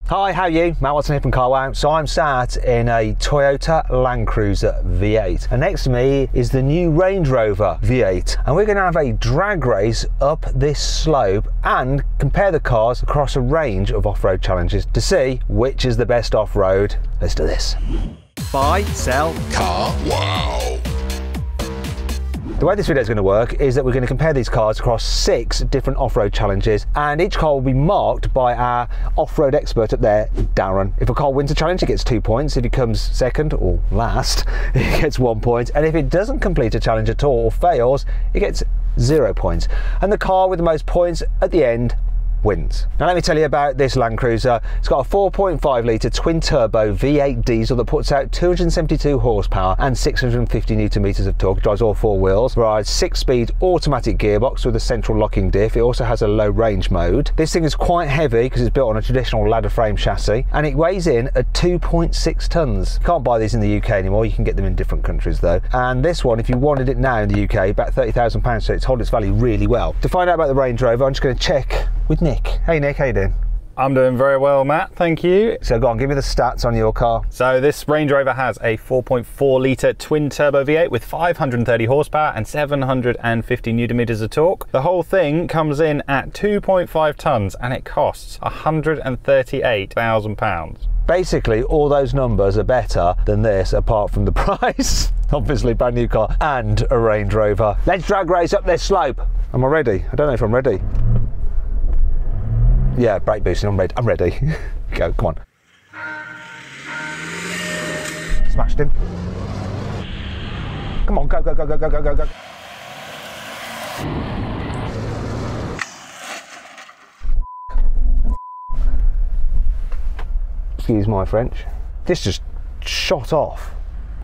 Hi, how are you? Matt Watson here from Car Wow. So I'm sat in a Toyota Land Cruiser V8 and next to me is the new Range Rover V8 and we're going to have a drag race up this slope and compare the cars across a range of off-road challenges to see which is the best off-road. Let's do this. Buy, sell, Car Wow. The way this video is going to work is that we're going to compare these cars across 6 different off-road challenges and each car will be marked by our off-road expert up there, Darren. If a car wins a challenge, it gets 2 points. If it comes second or last, it gets 1 point. And if it doesn't complete a challenge at all or fails, it gets 0 points. And the car with the most points at the end wins. Now let me tell you about this Land Cruiser. It's got a 4.5 litre twin turbo V8 diesel that puts out 272 horsepower and 650 newton meters of torque. It drives all 4 wheels, rides 6-speed automatic gearbox with a central locking diff. It also has a low range mode. This thing is quite heavy because it's built on a traditional ladder frame chassis and it weighs in at 2.6 tons. You can't buy these in the UK anymore. You can get them in different countries though. And this one, if you wanted it now in the UK, about £30,000, so it's held its value really well. To find out about the Range Rover, I'm just going to check with Nick. Hey Nick, how you doing? I'm doing very well, Matt, thank you. So go on, give me the stats on your car. So this Range Rover has a 4.4 litre twin turbo V8 with 530 horsepower and 750 newton meters of torque. The whole thing comes in at 2.5 tons and it costs £138,000. Basically, all those numbers are better than this apart from the price. Obviously, brand new car and a Range Rover. Let's drag race up this slope. Am I ready? I don't know if I'm ready. Yeah, brake boosting, I'm ready. Go, come on. Smashed him. Come on, go, go, go, go, go, go, go, go. Excuse my French. This just shot off.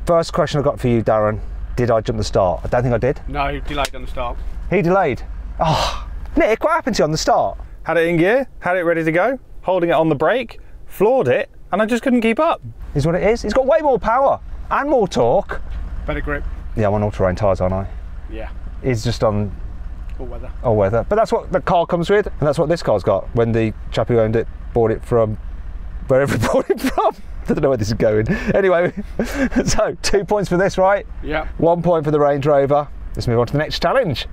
First question I've got for you, Darren. Did I jump the start? I don't think I did. No, delayed on the start. He delayed? Oh, Nick, what happened to you on the start? Had it in gear, had it ready to go, holding it on the brake, floored it, and I just couldn't keep up. Is what it is. It's got way more power and more torque. Better grip. Yeah, I'm on all-terrain tyres, aren't I? Yeah. It's just on all weather. All weather. But that's what the car comes with, and that's what this car's got. When the chap who owned it bought it from wherever he bought it from. I don't know where this is going. Anyway, so 2 points for this, right? Yeah. 1 point for the Range Rover. Let's move on to the next challenge.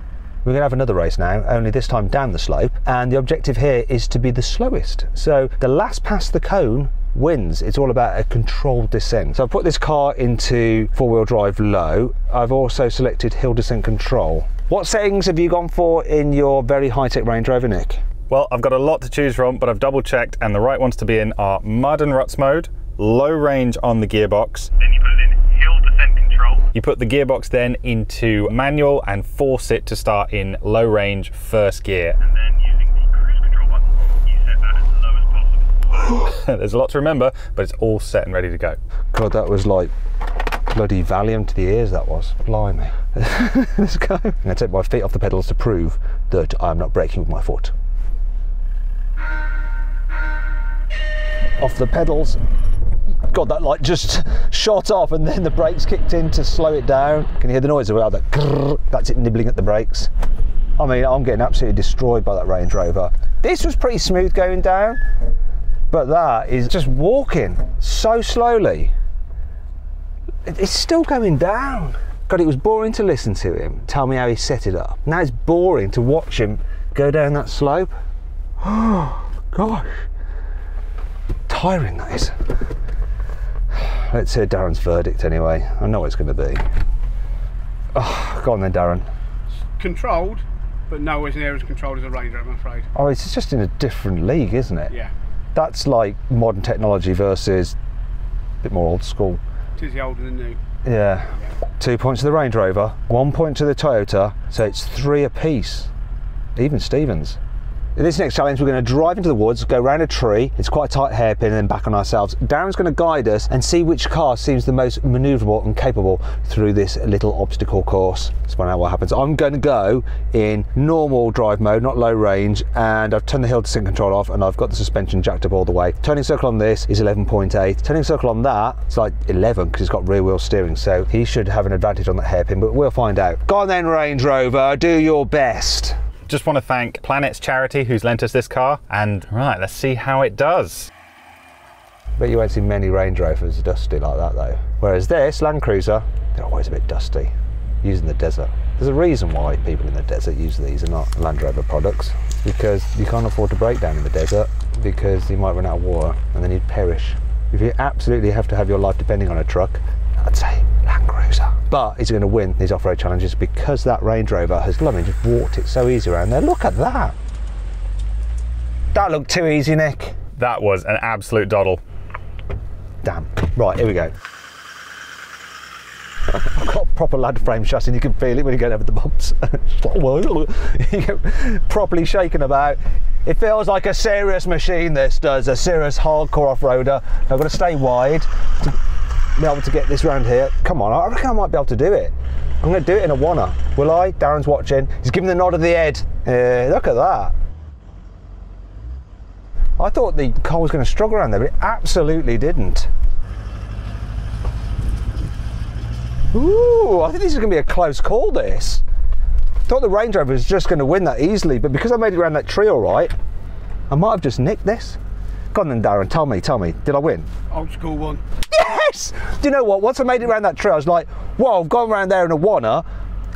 We're going to have another race now, only this time down the slope, and the objective here is to be the slowest. So the last past the cone wins. It's all about a controlled descent. So I've put this car into 4-wheel drive low. I've also selected hill descent control. What settings have you gone for in your very high-tech Range Rover, Nick? Well, I've got a lot to choose from, but I've double checked and the right ones to be in are mud and ruts mode, low range on the gearbox. Then you put it in hill descent control. You put the gearbox then into manual and force it to start in low range first gear. And then using the cruise control button, you set that as low as possible. There's a lot to remember, but it's all set and ready to go. God, that was like bloody Valium to the ears, that was. Blimey. Let's go. I'm going to take my feet off the pedals to prove that I'm not braking with my foot. Off the pedals. God, that light just shot off and then the brakes kicked in to slow it down. Can you hear the noise about that? Grrr, that's it nibbling at the brakes. I mean, I'm getting absolutely destroyed by that Range Rover. This was pretty smooth going down, but that is just walking so slowly. It's still going down. God, it was boring to listen to him tell me how he set it up. Now it's boring to watch him go down that slope. Oh, gosh. Tiring, that is. Let's hear Darren's verdict anyway. I know what it's going to be. Oh, go on then, Darren. Controlled, but nowhere near as controlled as a Range Rover, I'm afraid. Oh, it's just in a different league, isn't it? Yeah. That's like modern technology versus a bit more old school. It is the old and the new. Yeah. 2 points to the Range Rover, 1 point to the Toyota, so it's 3 apiece. Even Stevens. In this next challenge, we're going to drive into the woods, go around a tree, it's quite a tight hairpin, and then back on ourselves. Darren's going to guide us and see which car seems the most manoeuvrable and capable through this little obstacle course. Let's find out what happens. I'm going to go in normal drive mode, not low range, and I've turned the hill descent control off and I've got the suspension jacked up all the way. Turning circle on this is 11.8. Turning circle on that, it's like 11 because it's got rear wheel steering, so he should have an advantage on that hairpin, but we'll find out. Go on then, Range Rover, do your best. Just want to thank Planet's charity who's lent us this car, and right, let's see how it does. But you won't see many Range Rovers dusty like that though. Whereas this Land Cruiser, they're always a bit dusty, used in the desert. There's a reason why people in the desert use these and not Land Rover products, because you can't afford to break down in the desert because you might run out of water and then you'd perish. If you absolutely have to have your life depending on a truck, I'd say Land Cruiser. But he's going to win these off-road challenges because that Range Rover has, I mean, just walked it so easy around there. Look at that. That looked too easy, Nick. That was an absolute doddle. Damn. Right, here we go. I've got a proper Land frame chassis and you can feel it when you go over the bumps. You get properly shaken about. It feels like a serious machine, this does, a serious hardcore off-roader. I've got to stay wide to be able to get this round here. Come on, I reckon I might be able to do it. I'm going to do it in a wanna. Will I? Darren's watching. He's giving the nod of the head. Look at that. I thought the car was going to struggle around there, but it absolutely didn't. Ooh, I think this is going to be a close call, this. I thought the Range Rover was just going to win that easily, but because I made it around that tree all right, I might have just nicked this. Go on then, Darren, tell me, did I win? Old school one. Yes! Do you know what, once I made it around that tree, I was like, whoa, I've gone around there in a wanna,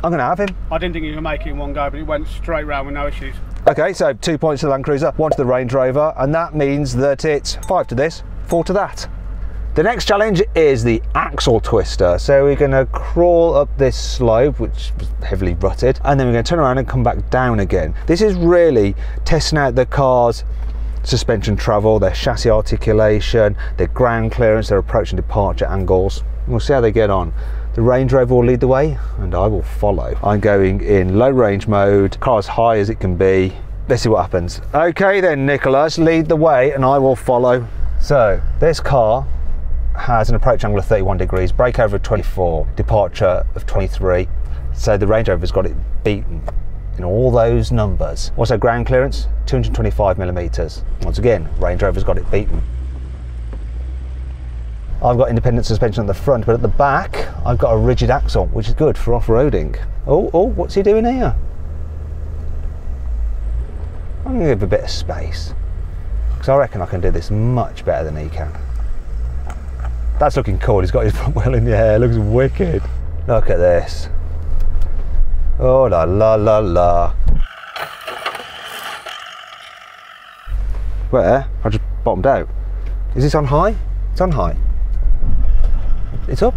I'm going to have him. I didn't think you could make it in one go, but it went straight round with no issues. Okay, so 2 points to the Land Cruiser, 1 to the Range Rover, and that means that it's 5 to this, 4 to that. The next challenge is the axle twister. So we're going to crawl up this slope, which was heavily rutted, and then we're going to turn around and come back down again. This is really testing out the car's suspension travel, their chassis articulation, their ground clearance, their approach and departure angles. We'll see how they get on. The Range Rover will lead the way and I will follow. I'm going in low range mode, car as high as it can be. Let's see what happens. Okay then, Nicholas, lead the way and I will follow. So this car has an approach angle of 31 degrees, brake over of 24, departure of 23. So the Range Rover's got it beaten in all those numbers. Also ground clearance, 225 millimeters. Once again, Range Rover's got it beaten. I've got independent suspension at the front, but at the back, I've got a rigid axle, which is good for off-roading. Oh, what's he doing here? I'm gonna give a bit of space, because I reckon I can do this much better than he can. That's looking cool, he's got his front wheel in the air, looks wicked. Look at this. Oh la la la la. Where? I just bottomed out. Is this on high? It's on high. It's up.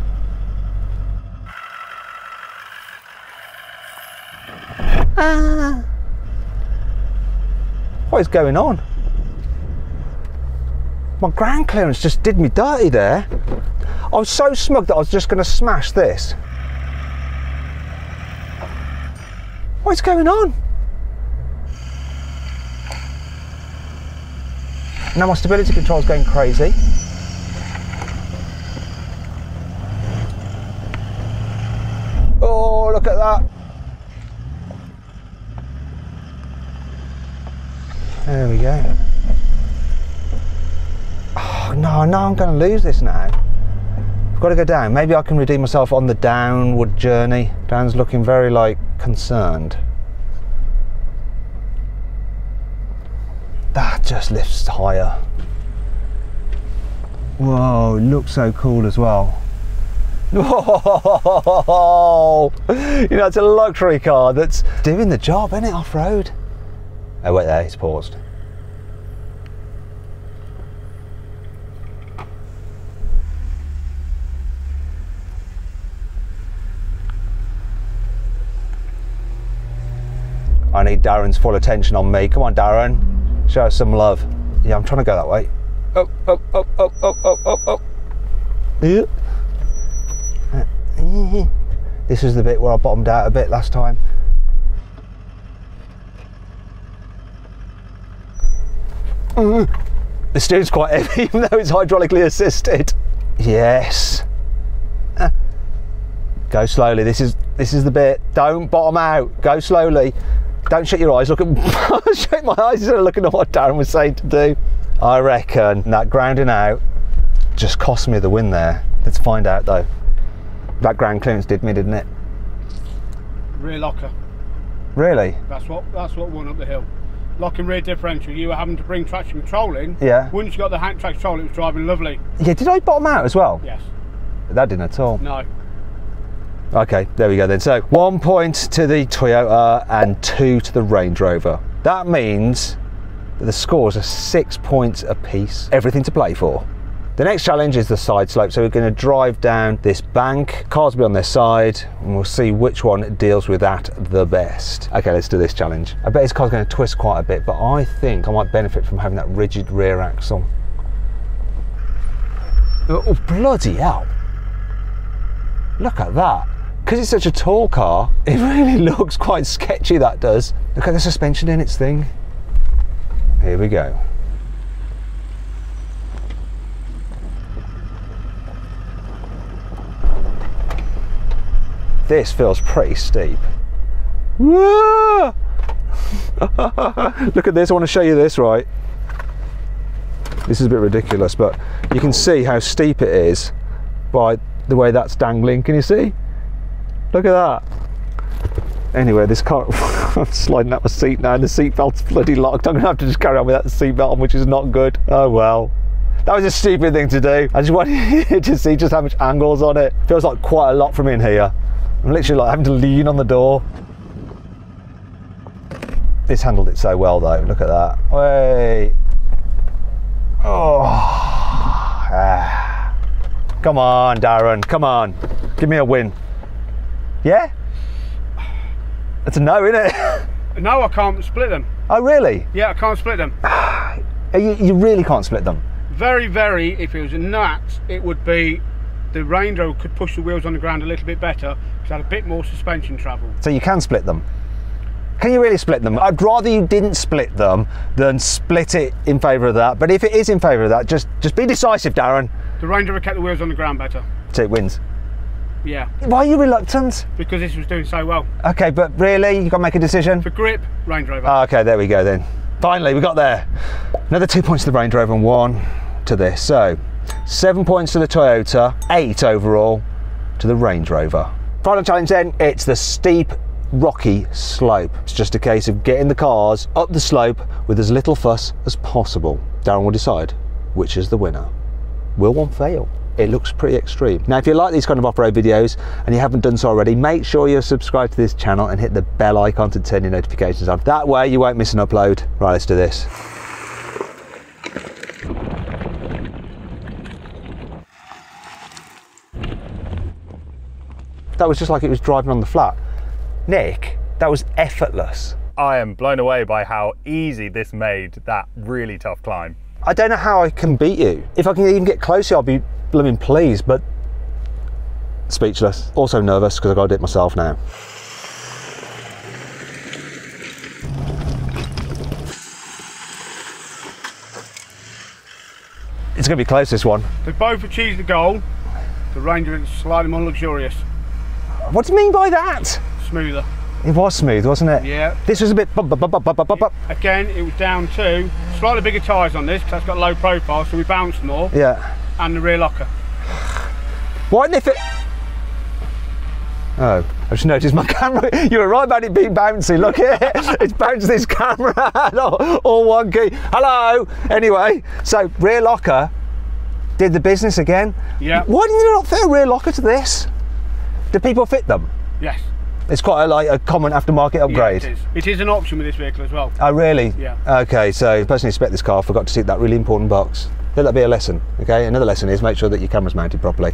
Ah. What is going on? My ground clearance just did me dirty there. I was so smug that I was just going to smash this. What's going on? Now my stability control is going crazy. Oh, look at that. There we go. Oh no, I'm going to lose this now. I've got to go down. Maybe I can redeem myself on the downward journey. Dan's looking very concerned. That just lifts higher. Whoa, it looks so cool as well. Whoa! You know, it's a luxury car that's doing the job, isn't it, off-road? Oh wait, there, it's paused. I need Darren's full attention on me. Come on, Darren. Show us some love. Yeah, I'm trying to go that way. Up, up, up, up, up, up, up, up. Yeah. This is the bit where I bottomed out a bit last time. The steering's quite heavy, even though it's hydraulically assisted. Yes. Go slowly. This is the bit. Don't bottom out. Go slowly. Don't shut your eyes. Look at. Shut my eyes instead of looking at what Darren was saying to do. I reckon that grounding out just cost me the win there. Let's find out though. That ground clearance did me, didn't it? Rear locker. Really? That's what won up the hill. lock and rear differential, you were having to bring traction control in. Yeah. Once you got the traction control, it was driving lovely. Yeah, did I bottom out as well? Yes. That didn't at all. No. Okay, there we go then. So 1 point to the Toyota and 2 to the Range Rover. That means that the scores are 6 points apiece. Everything to play for. The next challenge is the side slope. So we're going to drive down this bank. Cars will be on their side and we'll see which one deals with that the best. Okay, let's do this challenge. I bet this car's going to twist quite a bit, but I think I might benefit from having that rigid rear axle. Oh, bloody hell. Look at that. Because it's such a tall car, it really looks quite sketchy, that does. Look at the suspension in its thing. Here we go. This feels pretty steep. Whoa! Look at this, I want to show you this, right? This is a bit ridiculous, but you can see how steep it is by the way that's dangling. Can you see? Look at that. Anyway, this car, I'm sliding out my seat now and the seat belt's bloody locked. I'm going to have to just carry on with that seat belt on, which is not good. Oh well. That was a stupid thing to do. I just wanted you to see just how much angle's on it. Feels like quite a lot from in here. I'm literally like having to lean on the door. This handled it so well though, look at that. Wait. Oh. Ah. Come on, Darren, come on. Give me a win. Yeah? That's a no, isn't it? No, I can't split them. Oh, really? Yeah, I can't split them. You really can't split them? Very, if it was a nut, it would be the Range Rover could push the wheels on the ground a little bit better because it had a bit more suspension travel. So you can split them? Can you really split them? I'd rather you didn't split them than split it in favour of that. But if it is in favour of that, just be decisive, Darren. The Range Rover kept the wheels on the ground better. So it wins? Yeah. Why are you reluctant? Because this was doing so well. Okay, but really, you've got to make a decision? For grip, Range Rover. Oh, okay, there we go then. Finally, we got there. Another 2 points to the Range Rover and 1 to this. So, 7 points to the Toyota, 8 overall to the Range Rover. Final challenge then, it's the steep, rocky slope. It's just a case of getting the cars up the slope with as little fuss as possible. Darren will decide which is the winner. Will one fail? It looks pretty extreme. Now, if you like these kind of off-road videos and you haven't done so already, make sure you're subscribed to this channel and hit the bell icon to turn your notifications on. That way you won't miss an upload. Right, let's do this. That was just like it was driving on the flat. Nick, that was effortless. I am blown away by how easy this made that really tough climb. I don't know how I can beat you. If I can even get closer, I'll be blooming pleased, but speechless. Also nervous because I've got to do it myself now. It's going to be close, this one. They both achieved the goal. The Range Rover is slightly more luxurious. What do you mean by that? Smoother. It was smooth, wasn't it? Yeah. This was a bit bump. Again, it was down to slightly bigger tyres on this because it's got low profile, so we bounced more. Yeah. And the rear locker. Why didn't it fit? Oh, I just noticed my camera. You were right about it being bouncy. Look here, it's bounced this camera all wonky. Hello. Anyway, so rear locker did the business again. Yeah. Why didn't you not fit a rear locker to this? Do people fit them? Yes. It's quite a common aftermarket upgrade. Yeah, it is. It is an option with this vehicle as well. Oh, really? Yeah. Okay, so the person who spec this car forgot to tick that really important box. Let that be a lesson, okay? Another lesson is make sure that your camera's mounted properly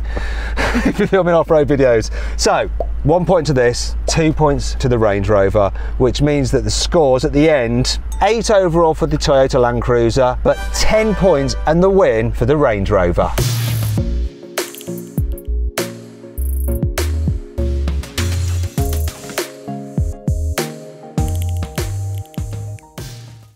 if you're filming off-road videos. So, 1 point to this, 2 points to the Range Rover, which means that the scores at the end, 8 overall for the Toyota Land Cruiser, but 10 points and the win for the Range Rover.